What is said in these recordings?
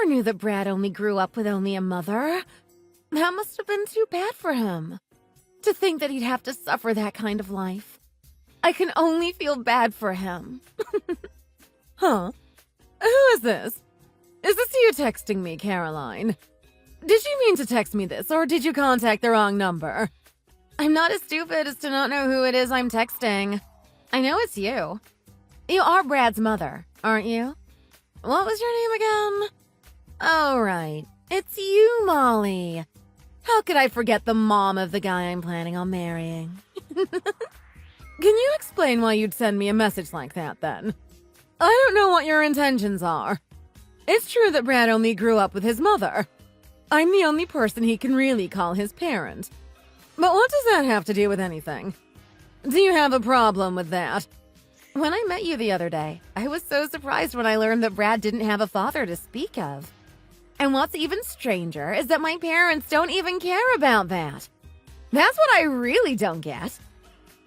never knew that Brad only grew up with only a mother. That must have been too bad for him. To think that he'd have to suffer that kind of life. I can only feel bad for him. Huh? Who is this? Is this you texting me, Caroline? Did you mean to text me this, or did you contact the wrong number? I'm not as stupid as to not know who it is I'm texting. I know it's you. You are Brad's mother, aren't you? What was your name again? Oh, right. It's you, Molly. How could I forget the mom of the guy I'm planning on marrying? Can you explain why you'd send me a message like that, then? I don't know what your intentions are. It's true that Brad only grew up with his mother. I'm the only person he can really call his parent. But what does that have to do with anything? Do you have a problem with that? When I met you the other day, I was so surprised when I learned that Brad didn't have a father to speak of. And what's even stranger is that my parents don't even care about that. That's what I really don't get.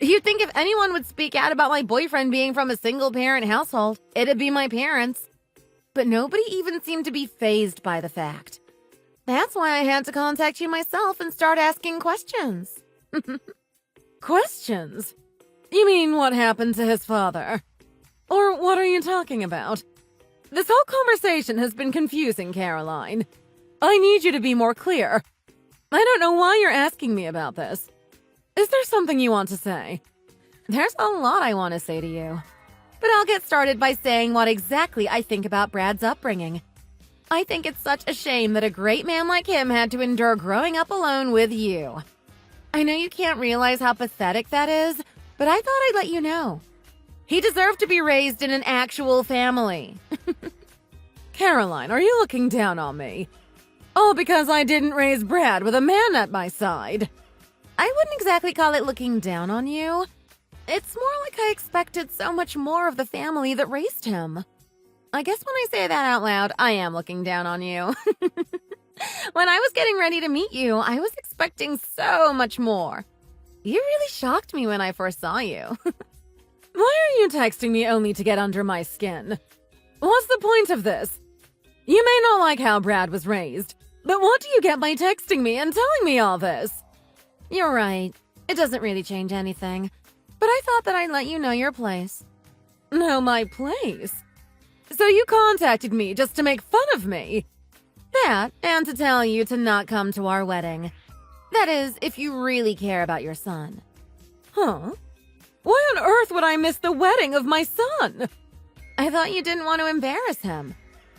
You'd think if anyone would speak out about my boyfriend being from a single-parent household, it'd be my parents. But nobody even seemed to be fazed by the fact. That's why I had to contact you myself and start asking questions. Questions? You mean what happened to his father? Or what are you talking about? This whole conversation has been confusing, Caroline. I need you to be more clear. I don't know why you're asking me about this. Is there something you want to say? There's a lot I want to say to you. But I'll get started by saying what exactly I think about Brad's upbringing. I think it's such a shame that a great man like him had to endure growing up alone with you. I know you can't realize how pathetic that is, but I thought I'd let you know. He deserved to be raised in an actual family. Caroline, are you looking down on me? All because I didn't raise Brad with a man at my side. I wouldn't exactly call it looking down on you. It's more like I expected so much more of the family that raised him. I guess when I say that out loud, I am looking down on you. When I was getting ready to meet you, I was expecting so much more. You really shocked me when I first saw you. Why are you texting me only to get under my skin? What's the point of this? You may not like how Brad was raised, but what do you get by texting me and telling me all this? You're right. It doesn't really change anything. But I thought that I'd let you know your place. Know my place? So you contacted me just to make fun of me? That, and to tell you to not come to our wedding. That is, if you really care about your son. Huh? Why on earth would I miss the wedding of my son? I thought you didn't want to embarrass him.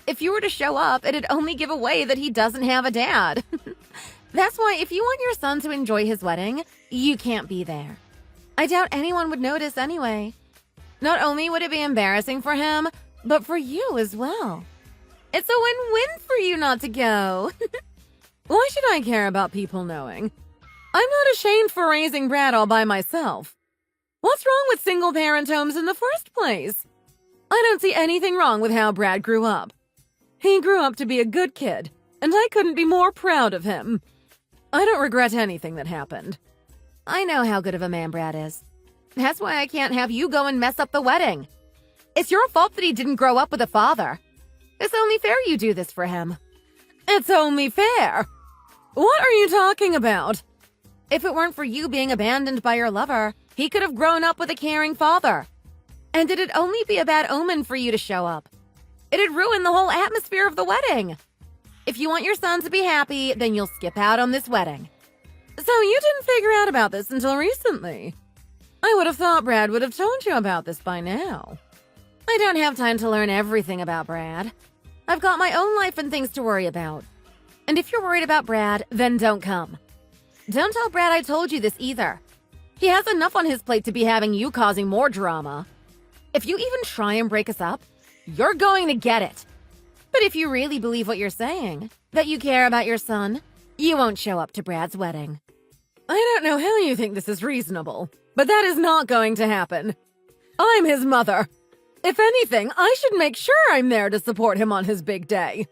If you were to show up, it'd only give away that he doesn't have a dad. That's why if you want your son to enjoy his wedding, you can't be there. I doubt anyone would notice anyway. Not only would it be embarrassing for him, but for you as well. It's a win-win for you not to go. Why should I care about people knowing? I'm not ashamed for raising Brad all by myself. What's wrong with single-parent homes in the first place? I don't see anything wrong with how Brad grew up. He grew up to be a good kid, and I couldn't be more proud of him. I don't regret anything that happened. I know how good of a man Brad is. That's why I can't have you go and mess up the wedding. It's your fault that he didn't grow up with a father. It's only fair you do this for him. It's only fair? What are you talking about? If it weren't for you being abandoned by your lover, he could have grown up with a caring father. And it'd only be a bad omen for you to show up. It'd ruin the whole atmosphere of the wedding. If you want your son to be happy, then you'll skip out on this wedding. So you didn't figure out about this until recently. I would have thought Brad would have told you about this by now. I don't have time to learn everything about Brad. I've got my own life and things to worry about. And if you're worried about Brad, then don't come. Don't tell Brad I told you this either. He has enough on his plate to be having you causing more drama. If you even try and break us up, you're going to get it. But if you really believe what you're saying, that you care about your son, you won't show up to Brad's wedding. I don't know how you think this is reasonable, but that is not going to happen. I'm his mother. If anything, I should make sure I'm there to support him on his big day.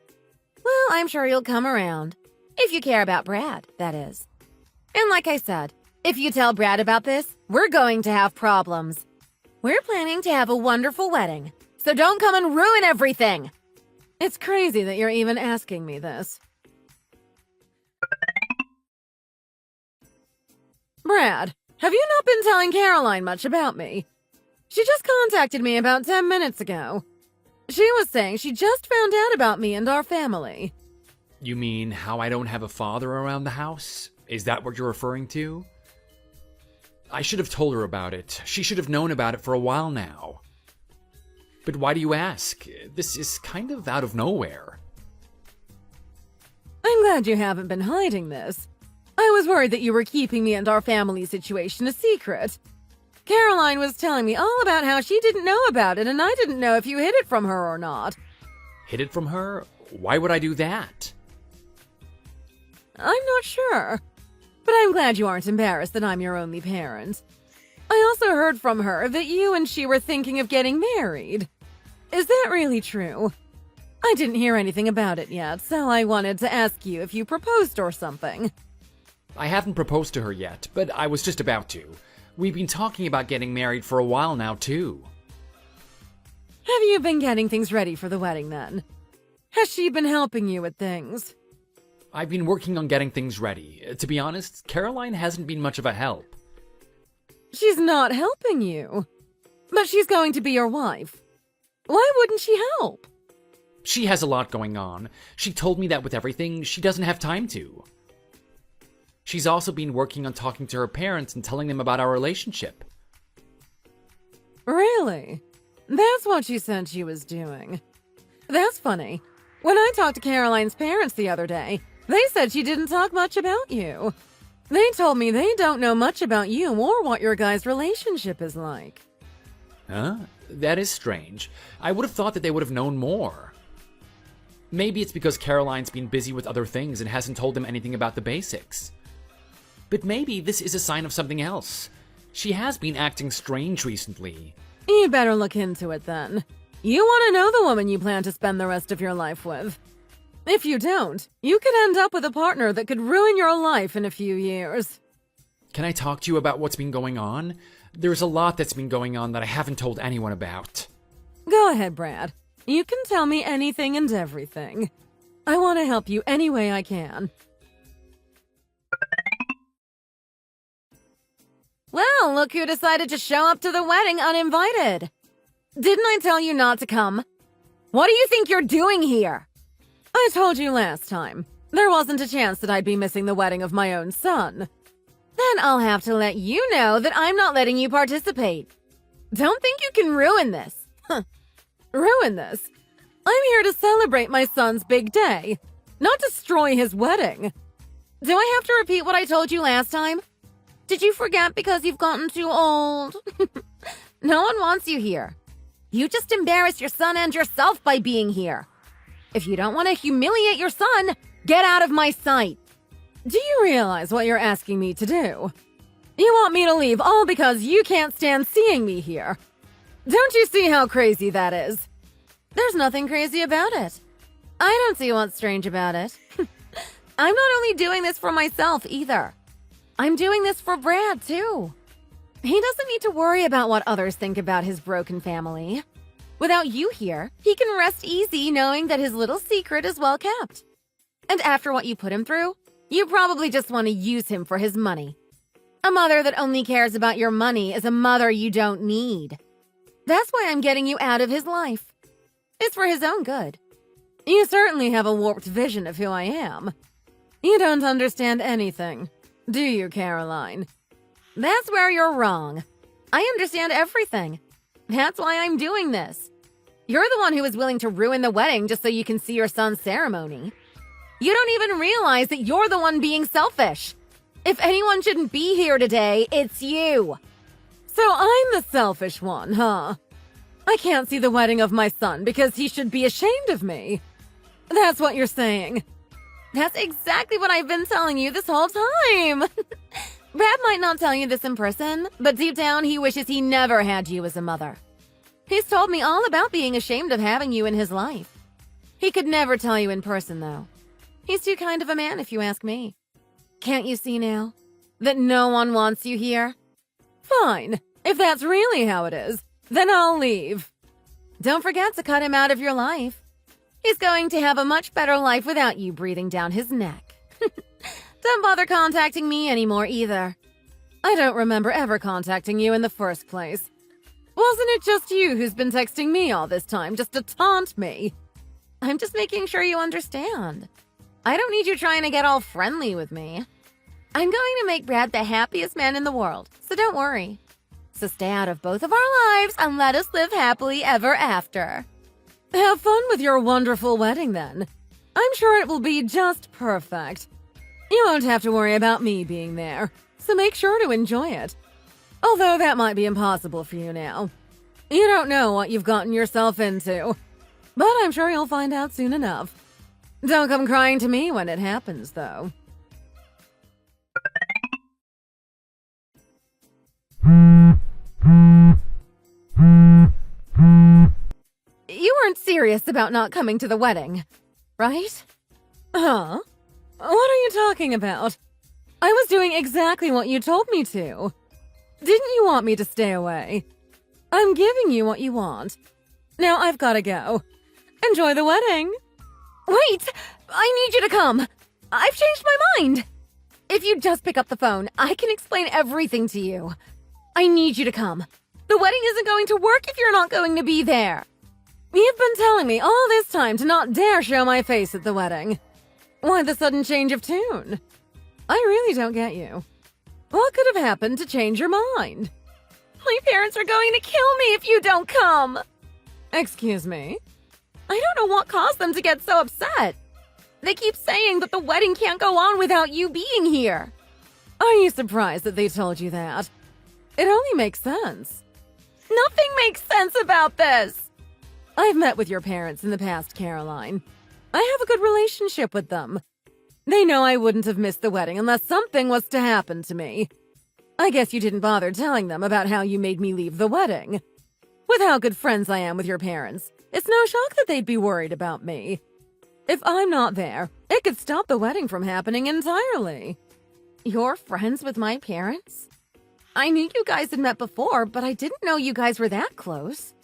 Well, I'm sure you'll come around. If you care about Brad, that is. And like I said, if you tell Brad about this, we're going to have problems. We're planning to have a wonderful wedding, so don't come and ruin everything. It's crazy that you're even asking me this. Brad, have you not been telling Caroline much about me? She just contacted me about 10 minutes ago. She was saying she just found out about me and our family. You mean how I don't have a father around the house? Is that what you're referring to? I should have told her about it. She should have known about it for a while now. But why do you ask? This is kind of out of nowhere. I'm glad you haven't been hiding this. I was worried that you were keeping me and our family situation a secret. Caroline was telling me all about how she didn't know about it, and I didn't know if you hid it from her or not. Hid it from her? Why would I do that? I'm not sure. But I'm glad you aren't embarrassed that I'm your only parent. I also heard from her that you and she were thinking of getting married. Is that really true? I didn't hear anything about it yet, so I wanted to ask you if you proposed or something. I haven't proposed to her yet, but I was just about to. We've been talking about getting married for a while now, too. Have you been getting things ready for the wedding, then? Has she been helping you with things? I've been working on getting things ready. To be honest, Caroline hasn't been much of a help. She's not helping you. But she's going to be your wife. Why wouldn't she help? She has a lot going on. She told me that with everything, she doesn't have time to. She's also been working on talking to her parents and telling them about our relationship. Really? That's what she said she was doing. That's funny. When I talked to Caroline's parents the other day, they said she didn't talk much about you. They told me they don't know much about you or what your guys' relationship is like. Huh? That is strange. I would have thought that they would have known more. Maybe it's because Caroline's been busy with other things and hasn't told them anything about the basics. But maybe this is a sign of something else. She has been acting strange recently. You better look into it then. You want to know the woman you plan to spend the rest of your life with. If you don't, you could end up with a partner that could ruin your life in a few years. Can I talk to you about what's been going on? There's a lot that's been going on that I haven't told anyone about. Go ahead, Brad. You can tell me anything and everything. I want to help you any way I can. Well, look who decided to show up to the wedding uninvited. Didn't I tell you not to come? What do you think you're doing here? I told you last time. There wasn't a chance that I'd be missing the wedding of my own son. Then I'll have to let you know that I'm not letting you participate. Don't think you can ruin this. Ruin this? I'm here to celebrate my son's big day, not destroy his wedding. Do I have to repeat what I told you last time? Did you forget because you've gotten too old? No one wants you here. You just embarrass your son and yourself by being here. If you don't want to humiliate your son, get out of my sight. Do you realize what you're asking me to do? You want me to leave all because you can't stand seeing me here. Don't you see how crazy that is? There's nothing crazy about it. I don't see what's strange about it. I'm not only doing this for myself either. I'm doing this for Brad, too. He doesn't need to worry about what others think about his broken family. Without you here, he can rest easy knowing that his little secret is well kept. And after what you put him through, you probably just want to use him for his money. A mother that only cares about your money is a mother you don't need. That's why I'm getting you out of his life. It's for his own good. You certainly have a warped vision of who I am. You don't understand anything. Do you, Caroline? That's where you're wrong. I understand everything. That's why I'm doing this. You're the one who is willing to ruin the wedding just so you can see your son's ceremony. You don't even realize that you're the one being selfish. If anyone shouldn't be here today, it's you. So I'm the selfish one, huh? I can't see the wedding of my son because he should be ashamed of me. That's what you're saying. That's exactly what I've been telling you this whole time. Brad might not tell you this in person, but deep down he wishes he never had you as a mother. He's told me all about being ashamed of having you in his life. He could never tell you in person, though. He's too kind of a man, if you ask me. Can't you see now that no one wants you here? Fine. If that's really how it is, then I'll leave. Don't forget to cut him out of your life. He's going to have a much better life without you breathing down his neck. Don't bother contacting me anymore either. I don't remember ever contacting you in the first place. Wasn't it just you who's been texting me all this time just to taunt me? I'm just making sure you understand. I don't need you trying to get all friendly with me. I'm going to make Brad the happiest man in the world, so don't worry. So stay out of both of our lives and let us live happily ever after. Have fun with your wonderful wedding then. I'm sure it will be just perfect. You won't have to worry about me being there, so make sure to enjoy it. Although that might be impossible for you now. You don't know what you've gotten yourself into. But I'm sure you'll find out soon enough. Don't come crying to me when it happens, though. You weren't serious about not coming to the wedding, right? Huh? What are you talking about? I was doing exactly what you told me to. Didn't you want me to stay away? I'm giving you what you want. Now I've gotta go. Enjoy the wedding. Wait! I need you to come! I've changed my mind! If you just pick up the phone, I can explain everything to you. I need you to come. The wedding isn't going to work if you're not going to be there. You've been telling me all this time to not dare show my face at the wedding. Why the sudden change of tune? I really don't get you. What could have happened to change your mind? My parents are going to kill me if you don't come! Excuse me? I don't know what caused them to get so upset. They keep saying that the wedding can't go on without you being here. Are you surprised that they told you that? It only makes sense. Nothing makes sense about this! I've met with your parents in the past, Caroline. I have a good relationship with them. They know I wouldn't have missed the wedding unless something was to happen to me. I guess you didn't bother telling them about how you made me leave the wedding. With how good friends I am with your parents, it's no shock that they'd be worried about me. If I'm not there, it could stop the wedding from happening entirely. You're friends with my parents? I knew you guys had met before, but I didn't know you guys were that close.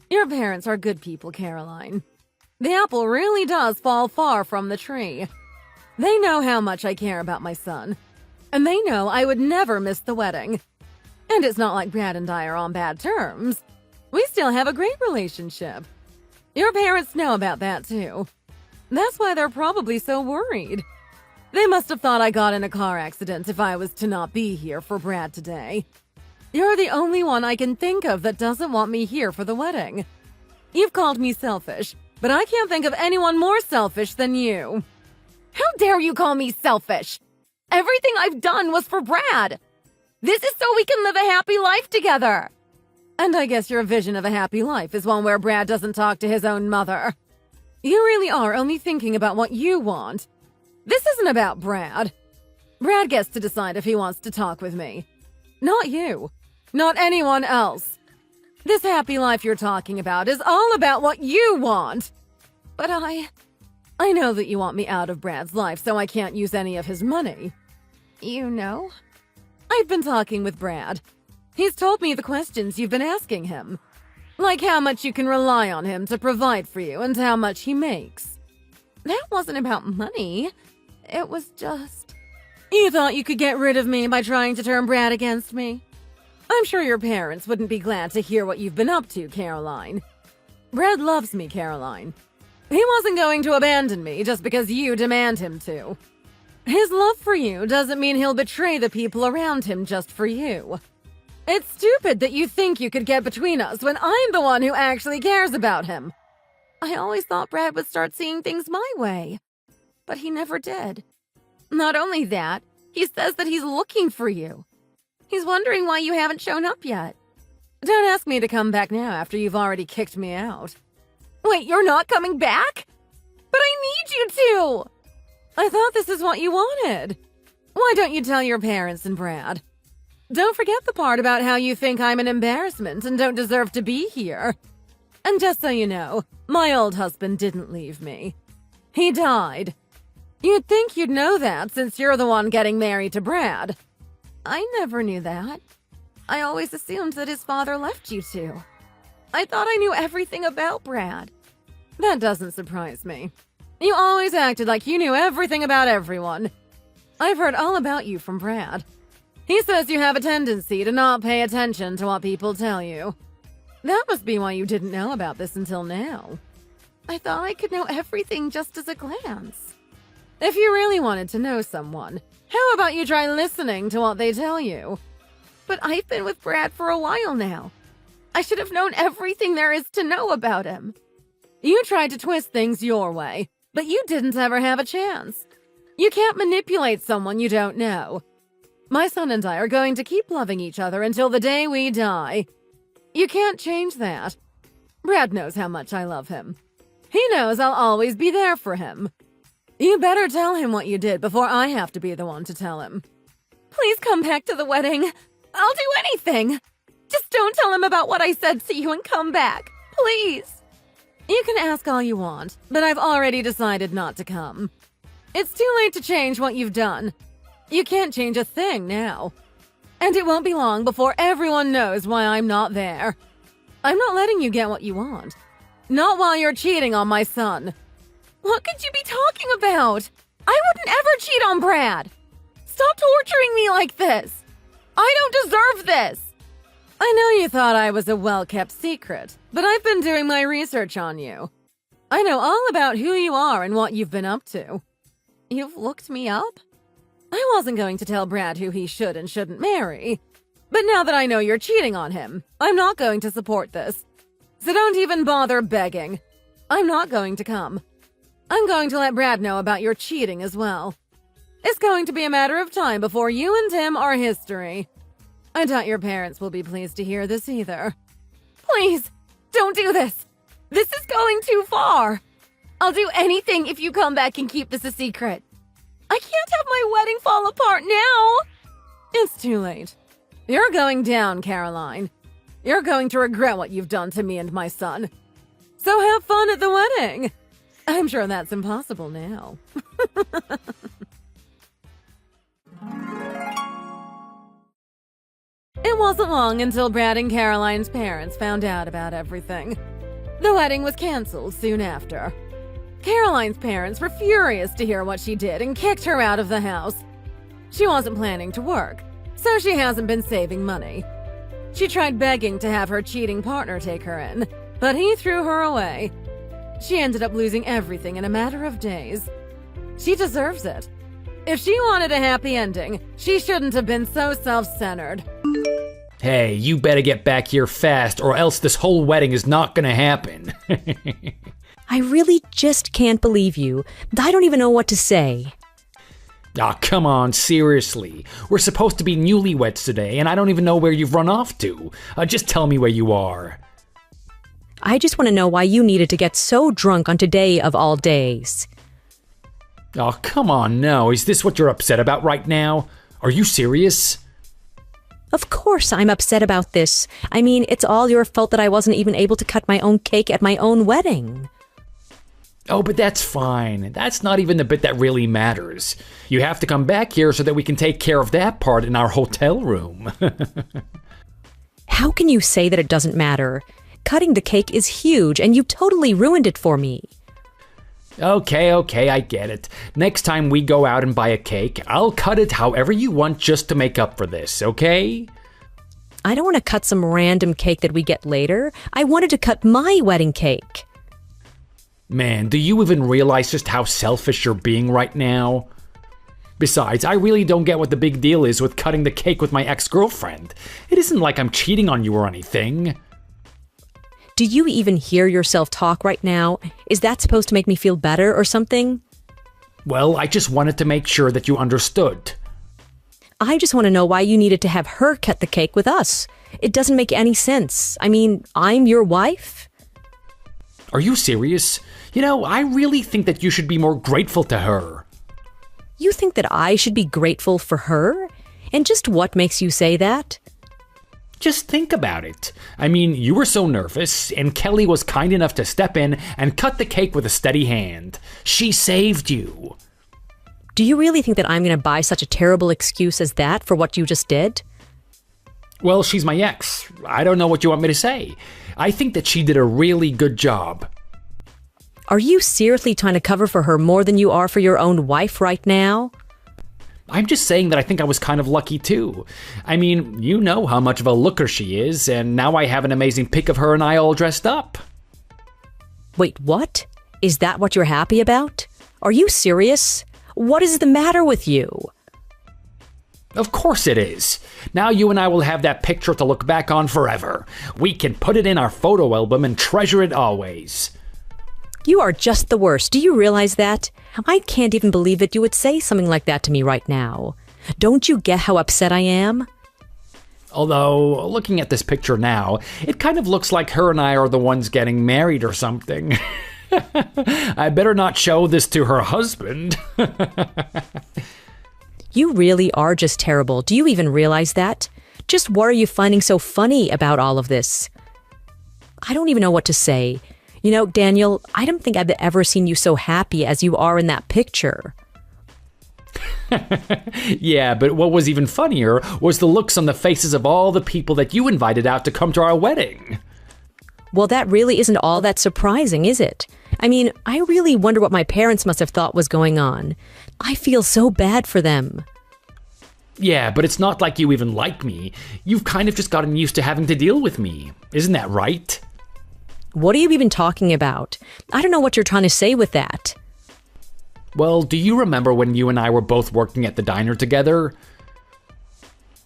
Your parents are good people, Caroline. The apple really does fall far from the tree. They know how much I care about my son, and they know I would never miss the wedding. And it's not like Brad and I are on bad terms. We still have a great relationship. Your parents know about that too. That's why they're probably so worried. They must have thought I got in a car accident if I was to not be here for Brad today. You're the only one I can think of that doesn't want me here for the wedding. You've called me selfish, but I can't think of anyone more selfish than you. How dare you call me selfish? Everything I've done was for Brad. This is so we can live a happy life together. And I guess your vision of a happy life is one where Brad doesn't talk to his own mother. You really are only thinking about what you want. This isn't about Brad. Brad gets to decide if he wants to talk with me. Not you. Not anyone else. This happy life you're talking about is all about what you want. But I know that you want me out of Brad's life so I can't use any of his money. You know? I've been talking with Brad. He's told me the questions you've been asking him. Like how much you can rely on him to provide for you and how much he makes. That wasn't about money. It was just... You thought you could get rid of me by trying to turn Brad against me? I'm sure your parents wouldn't be glad to hear what you've been up to, Caroline. Brad loves me, Caroline. He wasn't going to abandon me just because you demand him to. His love for you doesn't mean he'll betray the people around him just for you. It's stupid that you think you could get between us when I'm the one who actually cares about him. I always thought Brad would start seeing things my way, but he never did. Not only that, he says that he's looking for you. He's wondering why you haven't shown up yet. Don't ask me to come back now after you've already kicked me out. Wait, you're not coming back? But I need you to! I thought this is what you wanted. Why don't you tell your parents and Brad? Don't forget the part about how you think I'm an embarrassment and don't deserve to be here. And just so you know, my old husband didn't leave me. He died. You'd think you'd know that since you're the one getting married to Brad. I never knew that. I always assumed that his father left you two. I thought I knew everything about Brad. That doesn't surprise me. You always acted like you knew everything about everyone. I've heard all about you from Brad. He says you have a tendency to not pay attention to what people tell you. That must be why you didn't know about this until now. I thought I could know everything just as a glance. If you really wanted to know someone, how about you try listening to what they tell you? But I've been with Brad for a while now. I should have known everything there is to know about him. You tried to twist things your way, but you didn't ever have a chance. You can't manipulate someone you don't know. My son and I are going to keep loving each other until the day we die. You can't change that. Brad knows how much I love him. He knows I'll always be there for him. You better tell him what you did before I have to be the one to tell him. Please come back to the wedding. I'll do anything. Just don't tell him about what I said to you and come back. Please. You can ask all you want, but I've already decided not to come. It's too late to change what you've done. You can't change a thing now. And it won't be long before everyone knows why I'm not there. I'm not letting you get what you want. Not while you're cheating on my son. What could you be talking about? I wouldn't ever cheat on Brad. Stop torturing me like this. I don't deserve this. I know you thought I was a well-kept secret, but I've been doing my research on you. I know all about who you are and what you've been up to. You've looked me up? I wasn't going to tell Brad who he should and shouldn't marry. But now that I know you're cheating on him, I'm not going to support this. So don't even bother begging. I'm not going to come. I'm going to let Brad know about your cheating as well. It's going to be a matter of time before you and him are history. I doubt your parents will be pleased to hear this either. Please, don't do this. This is going too far. I'll do anything if you come back and keep this a secret. I can't have my wedding fall apart now. It's too late. You're going down, Caroline. You're going to regret what you've done to me and my son. So have fun at the wedding. I'm sure that's impossible now. It wasn't long until Brad and Caroline's parents found out about everything. The wedding was canceled soon after. Caroline's parents were furious to hear what she did and kicked her out of the house. She wasn't planning to work, so she hasn't been saving money. She tried begging to have her cheating partner take her in, but he threw her away. She ended up losing everything in a matter of days. She deserves it. If she wanted a happy ending, she shouldn't have been so self-centered. Hey, you better get back here fast, or else this whole wedding is not gonna happen. I really just can't believe you. I don't even know what to say. Ah, come on, seriously. We're supposed to be newlyweds today, and I don't even know where you've run off to. Just tell me where you are. I just want to know why you needed to get so drunk on today of all days. Oh, come on, no. Is this what you're upset about right now? Are you serious? Of course I'm upset about this. I mean, it's all your fault that I wasn't even able to cut my own cake at my own wedding. Oh, but that's fine. That's not even the bit that really matters. You have to come back here so that we can take care of that part in our hotel room. How can you say that it doesn't matter? Cutting the cake is huge, and you totally ruined it for me. Okay, I get it. Next time we go out and buy a cake, I'll cut it however you want just to make up for this, okay? I don't want to cut some random cake that we get later. I wanted to cut my wedding cake. Man, do you even realize just how selfish you're being right now? Besides, I really don't get what the big deal is with cutting the cake with my ex-girlfriend. It isn't like I'm cheating on you or anything. Do you even hear yourself talk right now? Is that supposed to make me feel better or something? Well, I just wanted to make sure that you understood. I just want to know why you needed to have her cut the cake with us. It doesn't make any sense. I mean, I'm your wife? Are you serious? You know, I really think that you should be more grateful to her. You think that I should be grateful for her? And just what makes you say that? Just think about it. I mean, you were so nervous, and Kelly was kind enough to step in and cut the cake with a steady hand. She saved you. Do you really think that I'm going to buy such a terrible excuse as that for what you just did? Well, she's my ex. I don't know what you want me to say. I think that she did a really good job. Are you seriously trying to cover for her more than you are for your own wife right now? I'm just saying that I think I was kind of lucky too. I mean, you know how much of a looker she is, and now I have an amazing pic of her and I all dressed up. Wait, what? Is that what you're happy about? Are you serious? What is the matter with you? Of course it is. Now you and I will have that picture to look back on forever. We can put it in our photo album and treasure it always. You are just the worst. Do you realize that? I can't even believe that you would say something like that to me right now. Don't you get how upset I am? Although, looking at this picture now, it kind of looks like her and I are the ones getting married or something. I better not show this to her husband. You really are just terrible. Do you even realize that? Just what are you finding so funny about all of this? I don't even know what to say. You know, Daniel, I don't think I've ever seen you so happy as you are in that picture. Yeah, but what was even funnier was the looks on the faces of all the people that you invited out to come to our wedding. Well, that really isn't all that surprising, is it? I mean, I really wonder what my parents must have thought was going on. I feel so bad for them. Yeah, but it's not like you even like me. You've kind of just gotten used to having to deal with me. Isn't that right? What are you even talking about? I don't know what you're trying to say with that. Well, do you remember when you and I were both working at the diner together?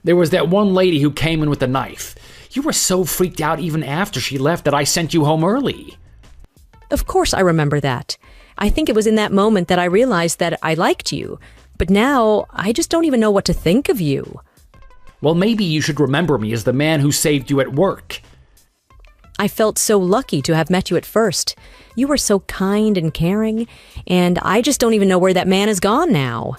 There was that one lady who came in with a knife. You were so freaked out even after she left that I sent you home early. Of course I remember that. I think it was in that moment that I realized that I liked you. But now, I just don't even know what to think of you. Well, maybe you should remember me as the man who saved you at work. I felt so lucky to have met you at first. You were so kind and caring, and I just don't even know where that man has gone now.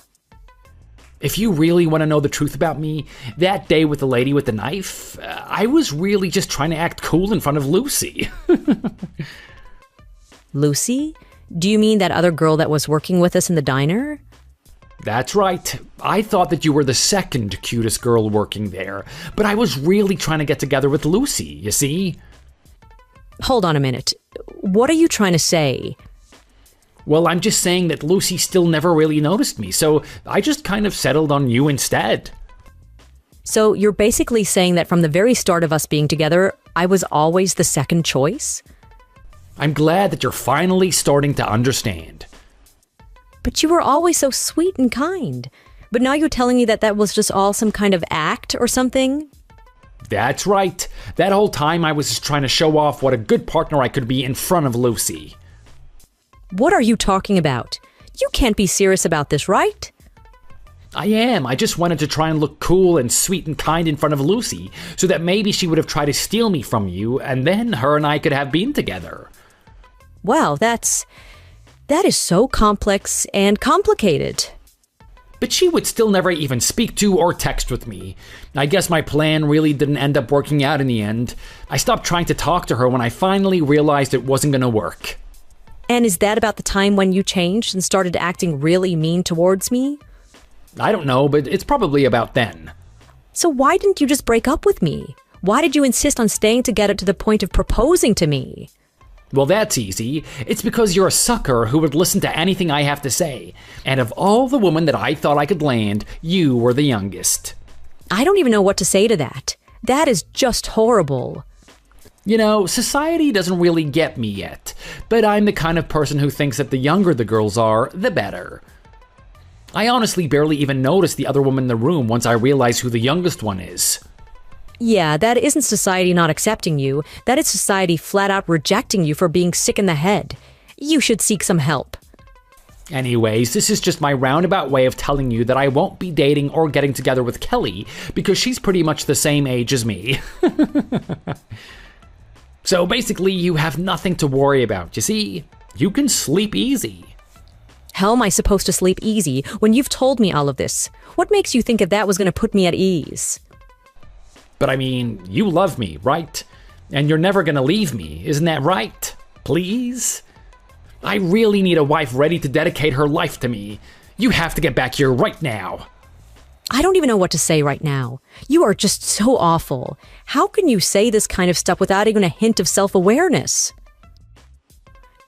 If you really want to know the truth about me, that day with the lady with the knife, I was really just trying to act cool in front of Lucy. Lucy? Do you mean that other girl that was working with us in the diner? That's right. I thought that you were the second cutest girl working there, but I was really trying to get together with Lucy, you see? Hold on a minute. What are you trying to say? Well, I'm just saying that Lucy still never really noticed me, so I just kind of settled on you instead. So you're basically saying that from the very start of us being together, I was always the second choice? I'm glad that you're finally starting to understand. But you were always so sweet and kind. But now you're telling me that that was just all some kind of act or something? That's right. That whole time I was just trying to show off what a good partner I could be in front of Lucy. What are you talking about? You can't be serious about this, right? I am. I just wanted to try and look cool and sweet and kind in front of Lucy, so that maybe she would have tried to steal me from you, and then her and I could have been together. Wow, that is so complex and complicated. But she would still never even speak to or text with me. I guess my plan really didn't end up working out in the end. I stopped trying to talk to her when I finally realized it wasn't going to work. And is that about the time when you changed and started acting really mean towards me? I don't know, but it's probably about then. So why didn't you just break up with me? Why did you insist on staying together to the point of proposing to me? Well, that's easy. It's because you're a sucker who would listen to anything I have to say. And of all the women that I thought I could land, you were the youngest. I don't even know what to say to that. That is just horrible. You know, society doesn't really get me yet, but I'm the kind of person who thinks that the younger the girls are, the better. I honestly barely even notice the other woman in the room once I realize who the youngest one is. Yeah, that isn't society not accepting you. That is society flat out rejecting you for being sick in the head. You should seek some help. Anyways, this is just my roundabout way of telling you that I won't be dating or getting together with Kelly because she's pretty much the same age as me. So basically, you have nothing to worry about, you see? You can sleep easy. How am I supposed to sleep easy when you've told me all of this? What makes you think that was going to put me at ease? But I mean, you love me, right? And you're never gonna leave me, isn't that right? Please? I really need a wife ready to dedicate her life to me. You have to get back here right now. I don't even know what to say right now. You are just so awful. How can you say this kind of stuff without even a hint of self-awareness?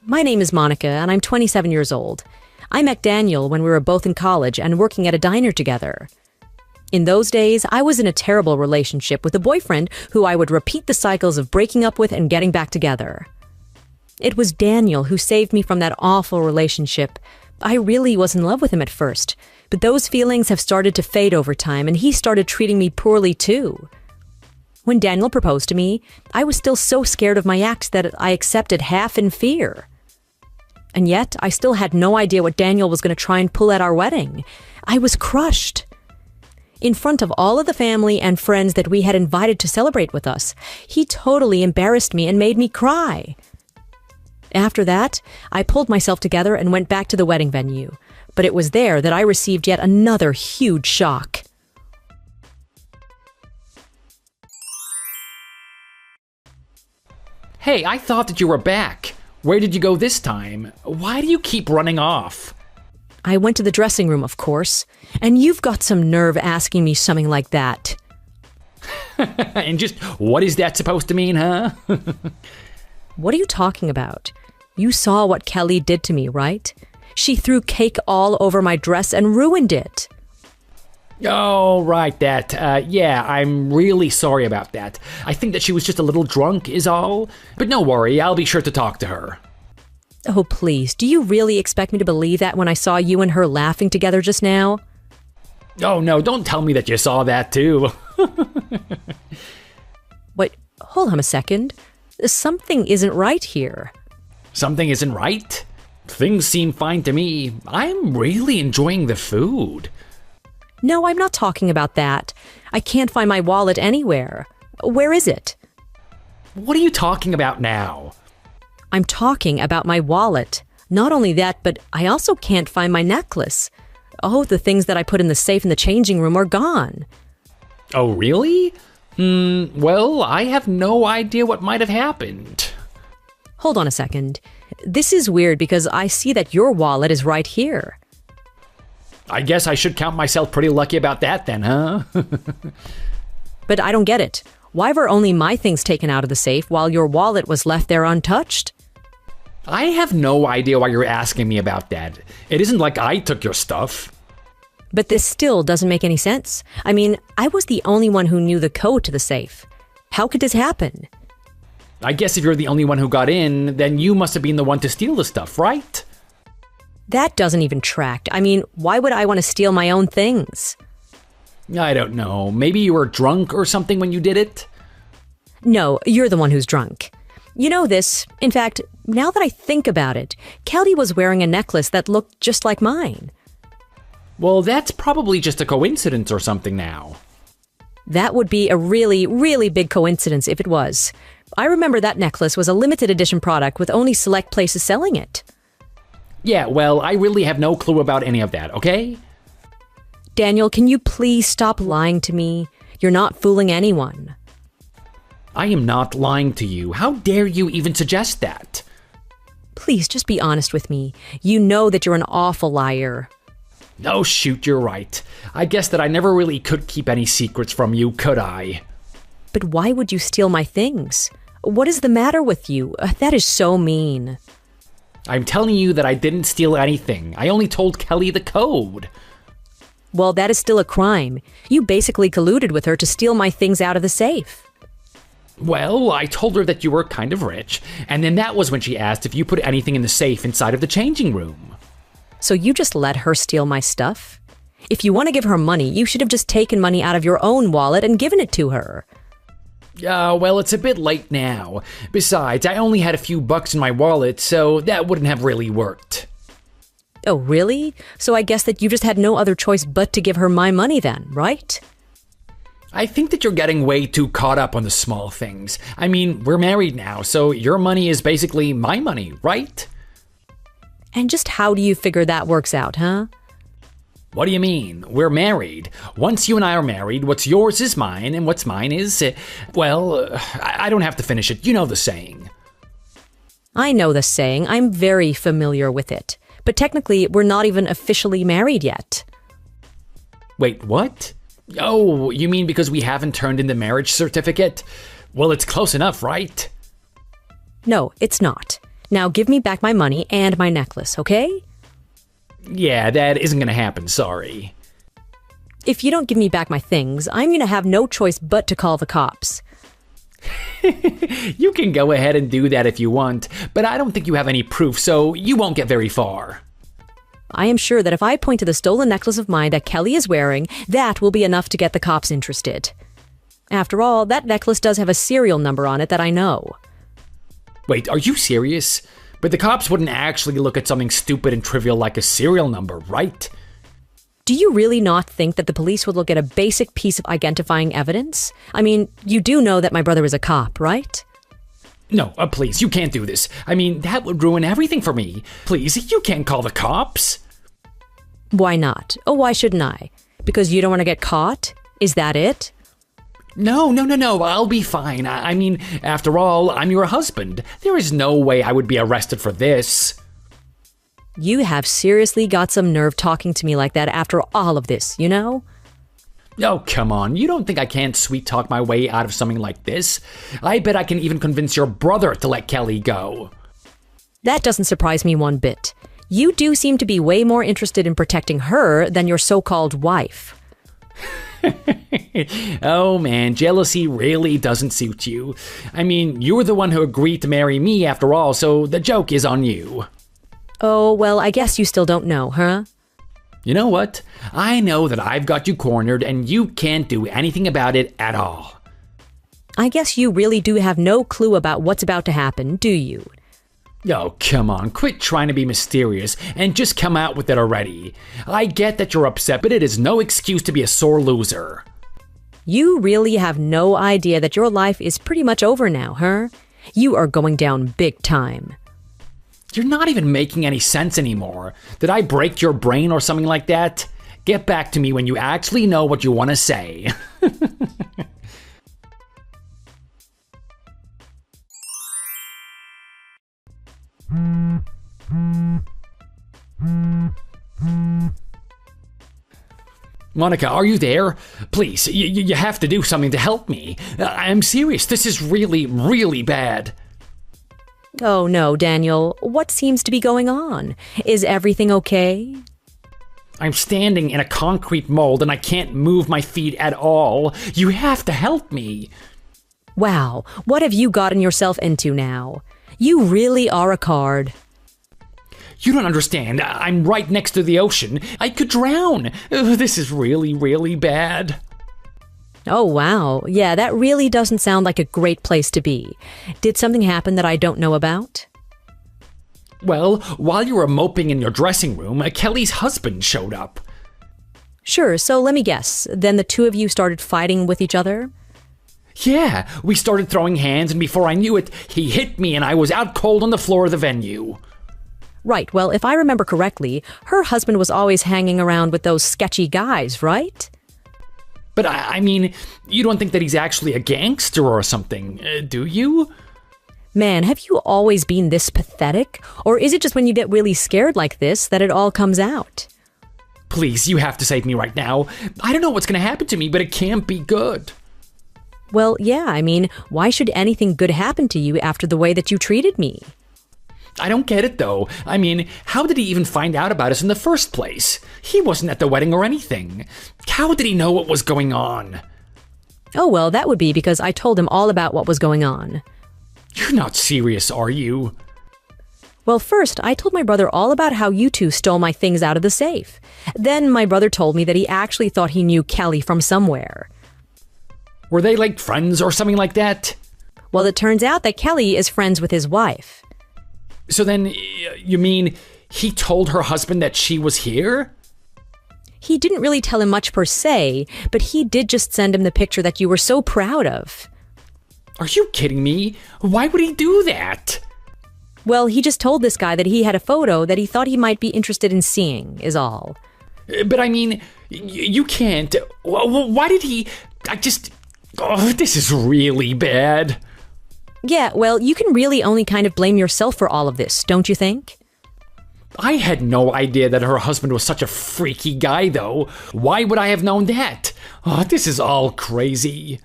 My name is Monica, and I'm 27 years old. I met Daniel when we were both in college and working at a diner together. In those days, I was in a terrible relationship with a boyfriend who I would repeat the cycles of breaking up with and getting back together. It was Daniel who saved me from that awful relationship. I really was in love with him at first, but those feelings have started to fade over time, and he started treating me poorly too. When Daniel proposed to me, I was still so scared of my ex that I accepted half in fear. And yet, I still had no idea what Daniel was going to try and pull at our wedding. I was crushed. In front of all of the family and friends that we had invited to celebrate with us, he totally embarrassed me and made me cry. After that, I pulled myself together and went back to the wedding venue. But it was there that I received yet another huge shock. Hey, I thought that you were back. Where did you go this time? Why do you keep running off? I went to the dressing room, of course, and you've got some nerve asking me something like that. And just what is that supposed to mean, huh? What are you talking about? You saw what Kelly did to me, right? She threw cake all over my dress and ruined it. Oh, right, that. Yeah, I'm really sorry about that. I think that she was just a little drunk is all. But no worry, I'll be sure to talk to her. Oh, please, do you really expect me to believe that when I saw you and her laughing together just now? Oh, no, don't tell me that you saw that, too. Wait, hold on a second. Something isn't right here. Something isn't right? Things seem fine to me. I'm really enjoying the food. No, I'm not talking about that. I can't find my wallet anywhere. Where is it? What are you talking about now? I'm talking about my wallet. Not only that, but I also can't find my necklace. Oh, the things that I put in the safe in the changing room are gone. Oh, really? Well, I have no idea what might have happened. Hold on a second. This is weird because I see that your wallet is right here. I guess I should count myself pretty lucky about that then, huh? But I don't get it. Why were only my things taken out of the safe while your wallet was left there untouched? I have no idea why you're asking me about that. It isn't like I took your stuff. But this still doesn't make any sense. I mean, I was the only one who knew the code to the safe. How could this happen? I guess if you're the only one who got in, then you must have been the one to steal the stuff, right? That doesn't even track. I mean, why would I want to steal my own things? I don't know. Maybe you were drunk or something when you did it? No, you're the one who's drunk. You know this. In fact, now that I think about it, Kelly was wearing a necklace that looked just like mine. Well, that's probably just a coincidence or something now. That would be a really, really big coincidence if it was. I remember that necklace was a limited edition product with only select places selling it. Yeah, well, I really have no clue about any of that, okay? Daniel, can you please stop lying to me? You're not fooling anyone. I am not lying to you. How dare you even suggest that? Please, just be honest with me. You know that you're an awful liar. Oh, shoot, you're right. I guess that I never really could keep any secrets from you, could I? But why would you steal my things? What is the matter with you? That is so mean. I'm telling you that I didn't steal anything. I only told Kelly the code. Well, that is still a crime. You basically colluded with her to steal my things out of the safe. Well, I told her that you were kind of rich, and then that was when she asked if you put anything in the safe inside of the changing room. So you just let her steal my stuff? If you want to give her money, you should have just taken money out of your own wallet and given it to her. Well, it's a bit late now. Besides, I only had a few bucks in my wallet, so that wouldn't have really worked. Oh, really? So I guess that you just had no other choice but to give her my money then, right? I think that you're getting way too caught up on the small things. I mean, we're married now, so your money is basically my money, right? And just how do you figure that works out, huh? What do you mean? We're married. Once you and I are married, what's yours is mine, and what's mine is, I don't have to finish it. You know the saying. I know the saying. I'm very familiar with it. But technically, we're not even officially married yet. Wait, what? Oh, you mean because we haven't turned in the marriage certificate? Well, it's close enough, right? No, it's not. Now give me back my money and my necklace, okay? Yeah, that isn't gonna happen, sorry. If you don't give me back my things, I'm gonna have no choice but to call the cops. You can go ahead and do that if you want, but I don't think you have any proof, so you won't get very far. I am sure that if I point to the stolen necklace of mine that Kelly is wearing, that will be enough to get the cops interested. After all, that necklace does have a serial number on it that I know. Wait, are you serious? But the cops wouldn't actually look at something stupid and trivial like a serial number, right? Do you really not think that the police would look at a basic piece of identifying evidence? I mean, you do know that my brother is a cop, right? No, please, you can't do this. I mean, that would ruin everything for me. Please, you can't call the cops. Why not? Oh, why shouldn't I? Because you don't want to get caught? Is that it? No, I'll be fine. I mean, after all, I'm your husband. There is no way I would be arrested for this. You have seriously got some nerve talking to me like that after all of this, you know? Oh, come on. You don't think I can't sweet talk my way out of something like this? I bet I can even convince your brother to let Kelly go. That doesn't surprise me one bit. You do seem to be way more interested in protecting her than your so-called wife. Oh man, jealousy really doesn't suit you. I mean, you were the one who agreed to marry me after all, so the joke is on you. Oh, well, I guess you still don't know, huh? You know what? I know that I've got you cornered and you can't do anything about it at all. I guess you really do have no clue about what's about to happen, do you? Oh, come on, quit trying to be mysterious and just come out with it already. I get that you're upset, but it is no excuse to be a sore loser. You really have no idea that your life is pretty much over now, huh? You are going down big time. You're not even making any sense anymore. Did I break your brain or something like that? Get back to me when you actually know what you want to say. Monica, are you there? Please, you have to do something to help me. I'm serious. This is really, really bad. Oh no, Daniel. What seems to be going on? Is everything okay? I'm standing in a concrete mold and I can't move my feet at all. You have to help me. Wow, what have you gotten yourself into now? You really are a card. You don't understand. I'm right next to the ocean. I could drown. This is really, really bad. Oh, wow. Yeah, that really doesn't sound like a great place to be. Did something happen that I don't know about? Well, while you were moping in your dressing room, Kelly's husband showed up. Sure, so let me guess. Then the two of you started fighting with each other? Yeah, we started throwing hands, and before I knew it, he hit me and I was out cold on the floor of the venue. Right, well, if I remember correctly, her husband was always hanging around with those sketchy guys, right? But I mean, you don't think that he's actually a gangster or something, do you? Man, have you always been this pathetic? Or is it just when you get really scared like this that it all comes out? Please, you have to save me right now. I don't know what's going to happen to me, but it can't be good. Well, yeah, I mean, why should anything good happen to you after the way that you treated me? I don't get it, though. I mean, how did he even find out about us in the first place? He wasn't at the wedding or anything. How did he know what was going on? Oh, well, that would be because I told him all about what was going on. You're not serious, are you? Well, first, I told my brother all about how you two stole my things out of the safe. Then my brother told me that he actually thought he knew Kelly from somewhere. Were they like friends or something like that? Well, it turns out that Kelly is friends with his wife. So then, you mean he told her husband that she was here? He didn't really tell him much per se, but he did just send him the picture that you were so proud of. Are you kidding me? Why would he do that? Well, he just told this guy that he had a photo that he thought he might be interested in seeing, is all. But I mean, you can't. Why did he... Oh, this is really bad. Yeah, well, you can really only kind of blame yourself for all of this, don't you think? I had no idea that her husband was such a freaky guy, though. Why would I have known that? Oh, this is all crazy.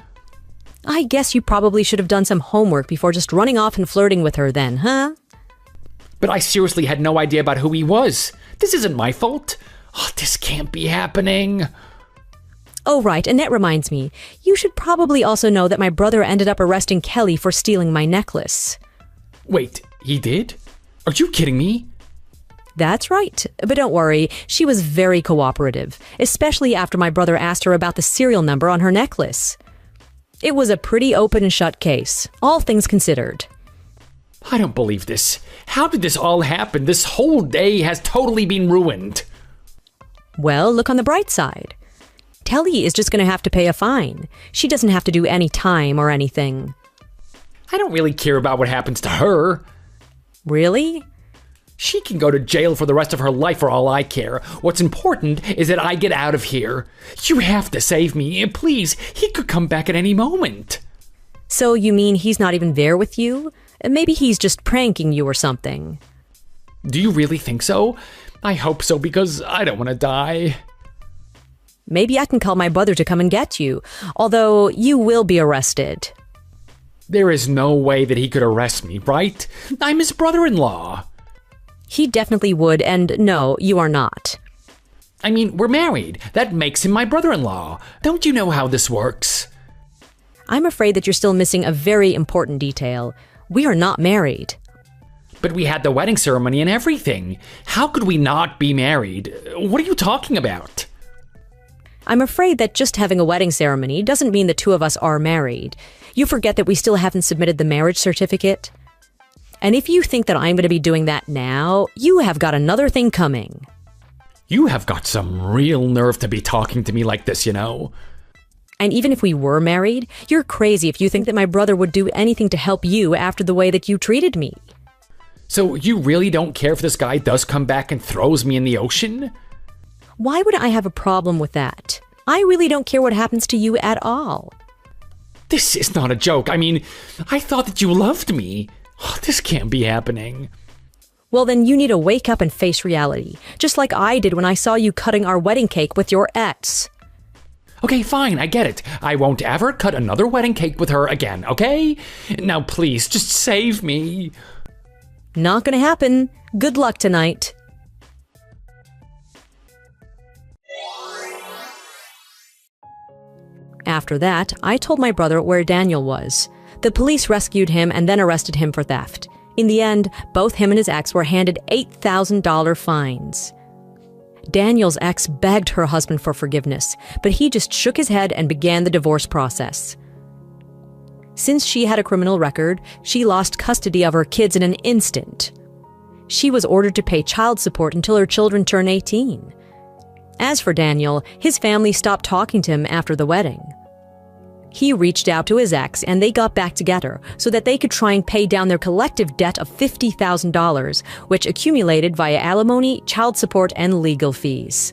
I guess you probably should have done some homework before just running off and flirting with her then, huh? But I seriously had no idea about who he was. This isn't my fault. Oh, this can't be happening. Oh, right, and that reminds me. You should probably also know that my brother ended up arresting Kelly for stealing my necklace. Wait, he did? Are you kidding me? That's right. But don't worry, she was very cooperative, especially after my brother asked her about the serial number on her necklace. It was a pretty open and shut case, all things considered. I don't believe this. How did this all happen? This whole day has totally been ruined. Well, look on the bright side. Telly is just going to have to pay a fine. She doesn't have to do any time or anything. I don't really care about what happens to her. Really? She can go to jail for the rest of her life for all I care. What's important is that I get out of here. You have to save me. Please, he could come back at any moment. So you mean he's not even there with you? Maybe he's just pranking you or something. Do you really think so? I hope so, because I don't want to die. Maybe I can call my brother to come and get you, although you will be arrested. There is no way that he could arrest me, right? I'm his brother-in-law. He definitely would, and no, you are not. I mean, we're married. That makes him my brother-in-law. Don't you know how this works? I'm afraid that you're still missing a very important detail. We are not married. But we had the wedding ceremony and everything. How could we not be married? What are you talking about? I'm afraid that just having a wedding ceremony doesn't mean the two of us are married. You forget that we still haven't submitted the marriage certificate. And if you think that I'm going to be doing that now, you have got another thing coming. You have got some real nerve to be talking to me like this, you know. And even if we were married, you're crazy if you think that my brother would do anything to help you after the way that you treated me. So you really don't care if this guy does come back and throws me in the ocean? Why would I have a problem with that? I really don't care what happens to you at all. This is not a joke. I mean, I thought that you loved me. Oh, this can't be happening. Well, then you need to wake up and face reality, just like I did when I saw you cutting our wedding cake with your ex. Okay, fine, I get it. I won't ever cut another wedding cake with her again, okay? Now please, just save me. Not gonna happen. Good luck tonight. After that, I told my brother where Daniel was. The police rescued him and then arrested him for theft. In the end, both him and his ex were handed $8,000 fines. Daniel's ex begged her husband for forgiveness, but he just shook his head and began the divorce process. Since she had a criminal record, she lost custody of her kids in an instant. She was ordered to pay child support until her children turned 18. As for Daniel, his family stopped talking to him after the wedding. He reached out to his ex and they got back together so that they could try and pay down their collective debt of $50,000, which accumulated via alimony, child support, and legal fees.